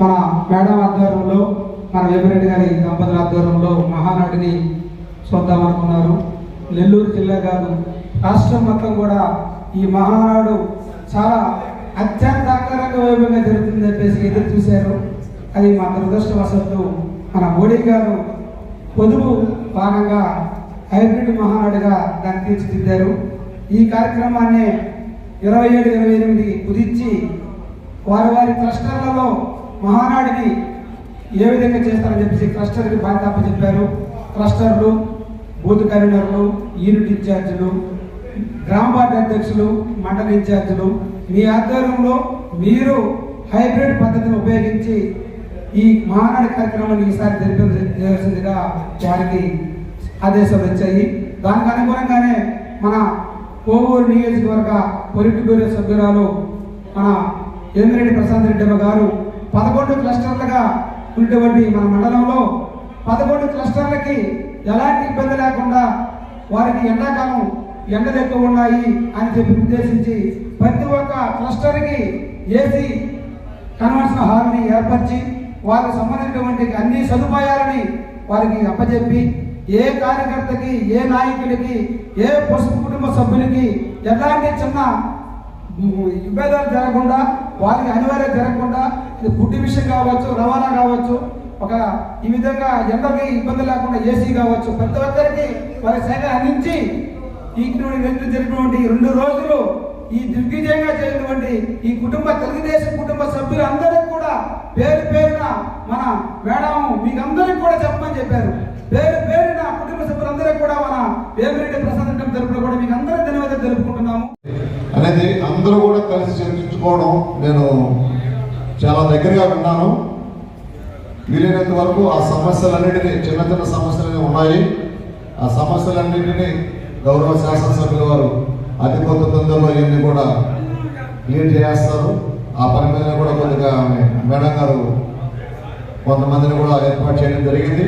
మన మేడం ఆధ్వర్యంలో మన వేమిరెడ్డి గారి దంపతుల ఆధ్వర్యంలో మహానాడిని చూద్దామనుకున్నారు. నెల్లూరు జిల్లా కాదు రాష్ట్రం మొత్తం కూడా ఈ మహానాడు చాలా అత్యంత అంగరంగ వైభవంగా జరుగుతుందని చెప్పేసి ఎదురు చూశారు. అది మా దురదృష్టవశాత్తు మన మోడీ గారు పొదుపు భాగంగా హైబ్రిడ్ మహానాడుగా దాన్ని తీర్చిదిద్దారు. ఈ కార్యక్రమాన్ని 27, 28 కుదించి వారి క్లస్టర్లలో మహానాడిని ఏ విధంగా చేస్తారని చెప్పేసి క్లస్టర్కి బాధ్యత చెప్పారు. క్లస్టర్లు, బూత్ కన్వీనర్లు, యూనిట్ ఇన్ఛార్జీలు, గ్రామ పార్టీ అధ్యక్షులు, మండల ఇన్ఛార్జీలు మీ ఆధ్వర్యంలో మీరు హైబ్రిడ్ పద్ధతిని ఉపయోగించి ఈ మహానాడు కార్యక్రమాన్ని ఈసారి జరిపించాల్సిందిగా వారికి ఆదేశాలు వచ్చాయి. దానికి అనుగుణంగానే మన కోవూరు నియోజకవర్గ పొలిట్ బ్యూరో సభ్యురాలు మన వేమిరెడ్డి ప్రశాంత్ రెడ్డి గారు 11 క్లస్టర్లుగా ఉన్నటువంటి మన మండలంలో 11 క్లస్టర్లకి ఎలాంటి ఇబ్బంది లేకుండా వారికి ఎండాకాలం ఎండలు ఎక్కువ ఉన్నాయి అని చెప్పి ఉద్దేశించి ప్రతి ఒక్క క్లస్టర్కి ఏసీ కన్వెన్షన్ హాల్ని ఏర్పరిచి వారికి సంబంధించినటువంటి అన్ని సదుపాయాలని వారికి అప్పచెప్పి ఏ కార్యకర్తకి, ఏ నాయకులకి, ఏ పసుపు కుటుంబ సభ్యులకి ఎలాంటి చిన్న విభేదాలు జరగకుండా, వారికి అనివార్యం జరగకుండా, ఇది ఫుడ్ విషయం కావచ్చు, రవాణా కావచ్చు, ఈ విధంగా ఎండకి ఇబ్బంది లేకుండా ఏసీ కావచ్చు, ప్రతి ఒక్కరికి వారి సేవ అందించి ఈ జరిగినటువంటి 2 రోజులు ఈ దిగ్విజయంగా చేసినటువంటి ఈ తెలుగుదేశం కుటుంబ సభ్యులు అందరికీ కూడా పేరున మన మేడం మీకు అందరికి కూడా చెప్పమని చెప్పారు. పేరున కుటుంబ సభ్యులందరికీ కూడా మన వేమిరెడ్డి ప్రశాంత్ రెడ్డి తరపున కూడా మీకు అందరికీ ధన్యవాదాలు తెలుపుకుంటున్నాము అనేది అందరూ కూడా కలిసి చర్చించుకోవడం నేను చాలా దగ్గరగా విన్నాను. వీలైనంత వరకు ఆ సమస్యలన్నింటినీ, చిన్న సమస్యలు ఉన్నాయి, ఆ సమస్యలన్నింటినీ గౌరవ శాసనసభ్యుల వారు అతి కొత్త తొందరలో ఇవన్నీ కూడా క్లియర్ చేస్తారు. ఆ పని మీద కూడా కొద్దిగా మేడం గారు కొంతమందిని కూడా ఏర్పాటు చేయడం జరిగింది.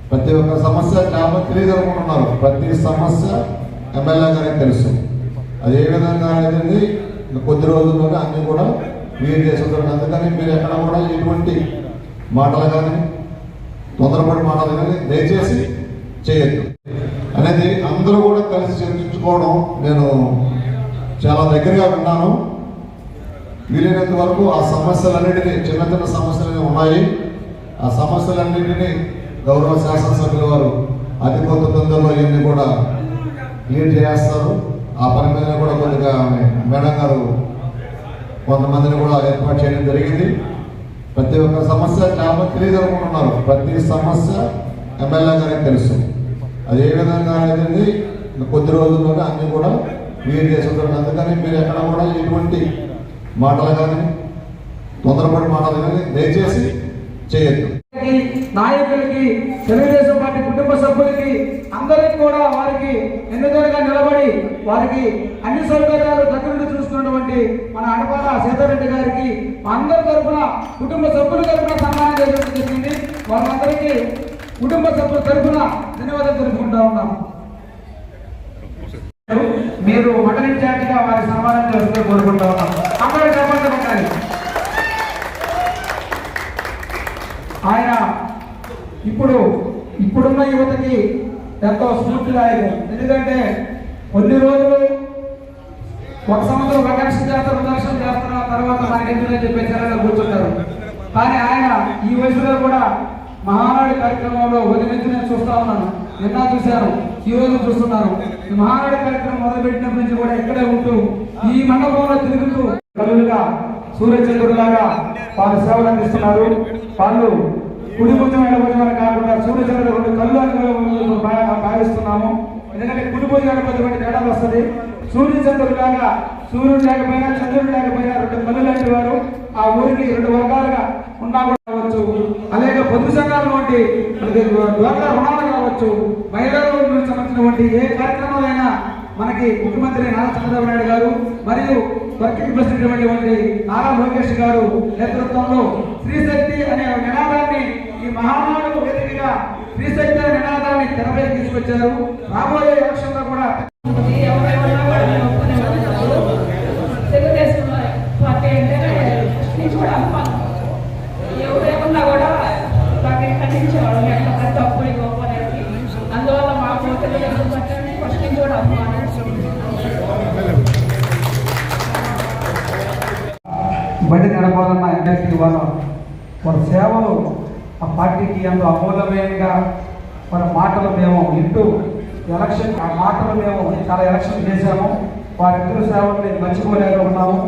ప్రతి ఒక్క సమస్య చాలా తెలియజనుకుంటున్నారు. ప్రతి సమస్య ఎమ్మెల్యే గారికి తెలుసు. అది ఏ విధంగా అనేది కొద్ది రోజుల్లోనే అన్నీ కూడా క్లియర్ చేసుకుంటారు. అందుకని మీరు ఎక్కడ కూడా ఎటువంటి మాటలు కానీ, తొందరపడి మాటలు కానీ దయచేసి చేయొద్దు అనేది అందరూ కూడా కలిసి చర్చించుకోవడం నేను చాలా దగ్గరగా విన్నాను. వీలైనంత వరకు ఆ సమస్యలన్నింటినీ, చిన్న సమస్యలు ఉన్నాయి, ఆ సమస్యలన్నింటినీ గౌరవ శాసనసభ్యుల వారు అతి కొత్త తొందరలో ఇవన్నీ కూడా క్లియర్ చేస్తారు. ఆ పని మీద కూడా కొద్దిగా మేడం గారు కొంతమందిని కూడా ఏర్పాటు చేయడం జరిగింది. ప్రతి ఒక్క సమస్య చాలా తెలియజనుకుంటున్నారు. ప్రతి సమస్య ఎమ్మెల్యే గారికి తెలుసు. అది ఏ విధంగా అనేది కొద్ది రోజుల్లోనే అన్నీ కూడా క్లియర్ చేసుకుంటారు. అందుకని మీరు ఎక్కడ కూడా ఎటువంటి మాటలు కానీ, తొందరపడి మాటలు కానీ దయచేసి చేయొద్దు. నాయకులకి, తెలుగుదేశం పార్టీ కుటుంబ సభ్యులకి అందరికీ కూడా వారికి ఎన్నికలుగా నిలబడి వారికి అన్ని సౌకర్యాలు దగ్గరుండి చూస్తున్నటువంటి మన అడపాల సీతారెడ్డి గారికి అందరి తరఫున, కుటుంబ సభ్యుల తరఫున సన్మానం చేయడం జరిగింది. వారందరికీ కుటుంబ సభ్యుల తరఫున ధన్యవాదాలు తెలుపుకుంటా ఉన్నాము. మీరు మండలి ఇన్ఛార్జిగా వారి సన్మానం చేస్తూ కోరుకుంటా ఉన్నాం. అందరూ చెప్పండి. ఆయన ఇప్పుడున్న యువతకి ఎంతో స్ఫూర్తిదాయకం. ఎందుకంటే కొన్ని రోజులు, 1 సంవత్సరం ప్రదర్శన చేస్తున్న తర్వాత మనకి ఎందుకు చెప్పేసారని కూర్చుంటారు. కానీ ఆయన ఈ వయసులో కూడా మహానాడు కార్యక్రమంలో వదిలించి నేను చూస్తా ఉన్నాను. నిన్న చూశాను, ఈ రోజు చూస్తున్నాను. ఈ మహానాడు కార్యక్రమం మొదలుపెట్టినప్పటి నుంచి కూడా ఇక్కడే ఉంటూ ఈ మండపంలో తిరుగుతూ కలులుగా సూర్యచంద్రులాగా వారు సేవలు అందిస్తున్నారు. వాళ్ళు కుడి భుజం, ఎడ భుజం కాకుండా సూర్యచంద్రుడు 2 కళ్ళు అని భావిస్తున్నాము. ఎందుకంటే కుడి భుజం, ఎడ భుజం అంటే తేడాలు వస్తుంది. సూర్యచంద్రులాగా, సూర్యుడు లేకపోయినా చంద్రుడు లేకపోయినా 2 కళ్ళు లాంటి వారు ఆ ఊరికి 2 వర్గాలుగా ఉన్నా కూడా కావచ్చు. అలాగే పొదుపు సంఘాల వంటి డ్వాక్రా రుణాలు కావచ్చు, మహిళలకు సంబంధించినటువంటి ఏ కార్యక్రమాలైనా మనకి ముఖ్యమంత్రి నారా చంద్రబాబు నాయుడు గారు మరియు వర్కింగ్ ప్రెసిడెంట్ నారా లోకేష్ గారు నేతృత్వంలో స్త్రీశక్తి అనే నినాదాన్ని, ఈ మహానాడు వేదికగా స్త్రీశక్తి అనే నినాదాన్ని తెరపై తీసుకొచ్చారు. రాబోయే ఎలక్షన్లో కూడా తెలుగుదేశం పార్టీ అంటే పిల్లలు పట్టండి ఫస్ట్ నుంచి కూడా బండి నడపాలన్న ఎన్ఎస్టీ వారి సేవలు ఆ పార్టీకి ఎంతో అమూల్యమైనగా వారి మాటలు మేము ఇంటూ ఎలక్షన్ ఆ మాటలు మేము చాలా ఎలక్షన్ చేశాము. వారిద్దరు సేవల్ని మర్చిపోలేక ఉన్నాము.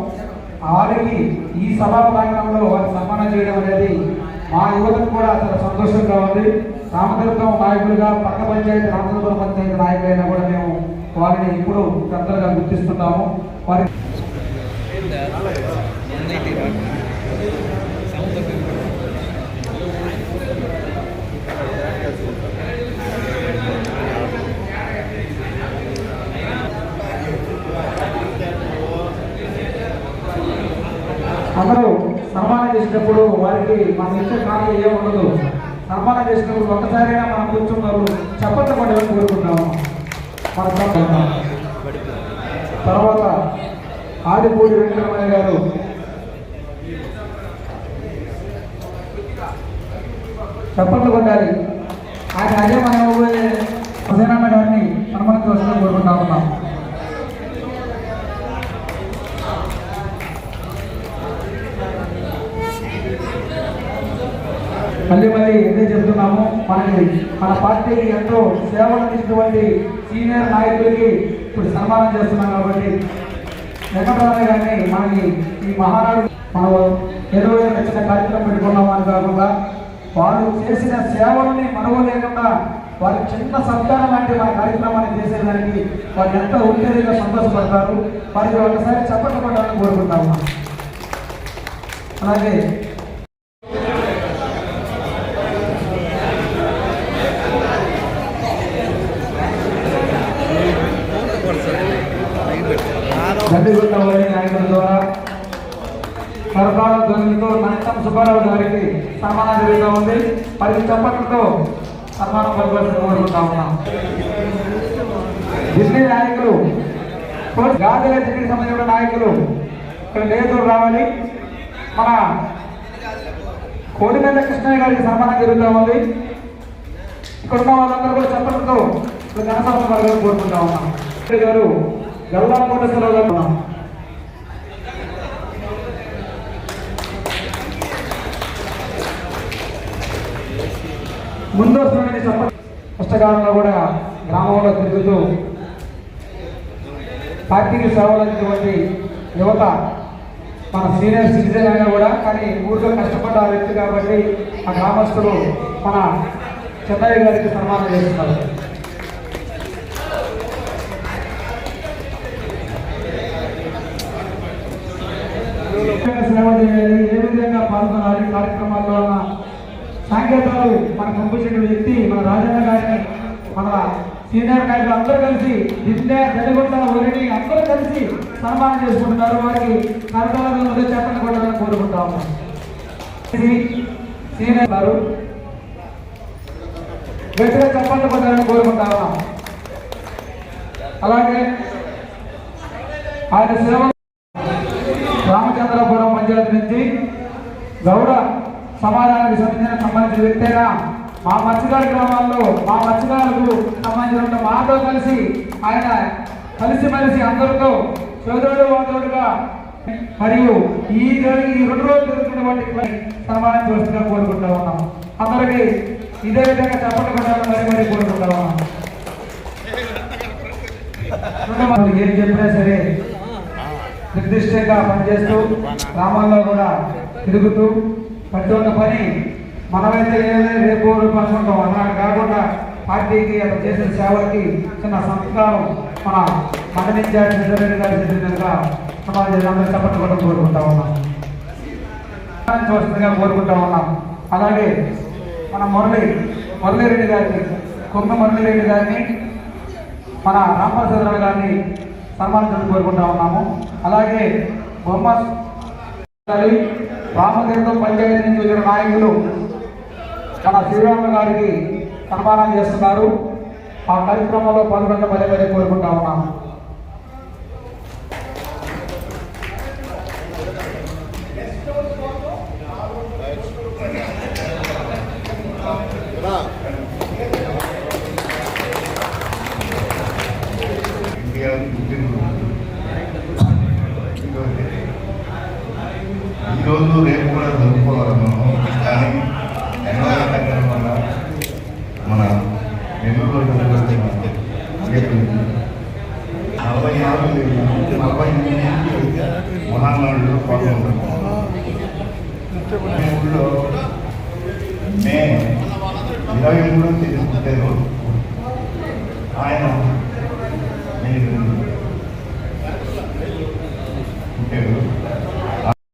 వారికి ఈ సభా ప్రాంగణంలో వారిని సన్మానం చేయడం అనేది మా యువతకు కూడా చాలా సంతోషంగా ఉంది. రామదుర్గం నాయకులుగా పక్క పంచాయతీ రామదుర్గం పంచాయతీ నాయకులైనా కూడా మేము వారిని ఇప్పుడు పెద్దలుగా గుర్తిస్తున్నాము. వారి అందరూ సన్మానం చేసినప్పుడు వారికి మన ఇచ్చే కాలం ఏం ఉండదు. సన్మానం చేసినప్పుడు ఒక్కసారిగా మనం కూర్చున్నారు చెప్పండి పడాలని కోరుకుంటాము. మన తర్వాత ఆదిపూడి వెంకటరమణ గారు చెప్పండి కొట్టాలి. ఆయన అదే మనం హుసేనన్న గారిని సన్మానించవలసిందిగా కోరుకుంటా ఉన్నాం. మళ్ళీ ఇదే చెప్తున్నాము, మన పార్టీకి ఎంతో సేవలు అందించినటువంటి సీనియర్ నాయకులకి ఇప్పుడు సన్మానం చేస్తున్నాం. కాబట్టి వెంకటరమణ గారిని మనకి ఈ మహానాడు మనం ఏదో నచ్చిన కార్యక్రమం పెట్టుకున్నామని కాకుండా వారు చేసిన సేవలని మనవలేకుండా వారి చిన్న సత్కారం లాంటి మన కార్యక్రమాన్ని చేసేదానికి వారు ఎంతో ఉత్తేజంగా సంతోషపడతారు. వారికి ఒకసారి చప్పట్లు కొట్టాలని కోరుకుంటాము. అలాగే గడ్డిగుంటవారి నాయకుల ద్వారా సరఫరా ధ్వనితో నంతం సుబ్బారావు గారికి సన్మానం జరుగుతూ ఉంది. మరి చప్పట్లతో సన్మానం పలకవలసిందిగా కోరుకుంటా ఉన్నాం. ఢిల్లీ నాయకులు గాజుల ఢిల్లీకి సంబంధించిన నాయకులు ఇక్కడ లేదు రావాలి. మన కోడిమెల్ల కృష్ణయ్య గారికి సన్మానం జరుగుతూ ఉంది. ఇక్కడ ఉన్న వాళ్ళందరూ కూడా చప్పట్లతో ఘనసభ పలకాలని కోరుకుంటా ఉన్నాం. గారు గల్లా కోటేశ్వరరావు గారు ముందు వస్తున్న కష్టకాలంలో కూడా గ్రామంలో తిరుగుతూ పార్టీకి సేవలు అందించినటువంటి యువత మన సీనియర్ సిటిజన్ అయినా కూడా కానీ ఊరిలో కష్టపడ్డ వ్యక్తి కాబట్టి ఆ గ్రామస్తులు మన చెన్నయ్య గారికి సన్మానం చేస్తున్నారు. సేవ చేయాలి, ఏ విధంగా పాల్గొనాలి కార్యక్రమాల్లో ఉన్న సాంకేతాలు మనకు పంపించిన వ్యక్తి మన రాజన్న గారిని మన సీనియర్ నాయకులు అందరూ కలిసి జిల్లా జడగొండ ఊరిని అందరూ కలిసి సన్మానం చేసుకుంటున్నారు. వారికి కార్యక్రమాలను చెప్పండి కొట్టాలని కోరుకుంటా ఉన్నాం. సీనియర్ గారు గట్టిగా చెప్పండి కొట్టాలని కోరుకుంటా ఉన్నాం. అలాగే ఆయన సేవ రామచంద్రపురం పంచాయతీ నుంచి గౌడ సమాజానికి సంబంధించిన వ్యక్తైనా మా మత్స్యకారు గ్రామాల్లో మా మత్స్యకారులకు సంబంధించిన మాతో కలిసి ఆయన కలిసిమెలిసి అందరితో సోదరుడు వాదరుడుగా మరియు ఈ 2 రోజులు జరుగుతున్నటువంటి సన్మానించవలసిందిగా కోరుకుంటా ఉన్నాం. అందరికీ ఇదే విధంగా చెప్పకుండా మరీ కోరుకుంటా ఉన్నాం. ఏం చెప్పినా సరే నిర్దిష్టంగా పనిచేస్తూ గ్రామాల్లో కూడా తిరుగుతూ పట్టున్న పని మనమైతే రేపు అనుకుంటాం అన్నాడు కాకుండా పార్టీకి అతను చేసిన సేవలకి చిన్న సంస్కారం మన మండలించారు రెడ్డి గారు చేసినట్టుగా సమాజంలో చెప్పట్టుకోవడం కోరుకుంటా ఉన్నాం. చూస్తుందిగా కోరుకుంటా ఉన్నాం. అలాగే మన మురళీరెడ్డి గారిని కొమ్మ మురళీరెడ్డి గారిని మన రామప్రసాదరావు గారిని సన్మానించాలని కోరుకుంటా ఉన్నాము. అలాగే బొమ్మ రామతీర్థం పంచాయతీ నుంచి వచ్చిన నాయకులు మన శ్రీరామ గారికి సన్మానం చేస్తున్నారు. ఆ కార్యక్రమంలో పాల్గొనడం కోరుకుంటా ఉన్నాము. ఈరోజు రేపు కూడా జరుపుకోవాలి మనం. కానీ ఎండల వల్ల మన నెల్లూరులో జరుగుతున్న 40 మహానాడులో పాల్గొంటారు. ఊళ్ళో మే 23 తీసుకుంటారు. ఆయన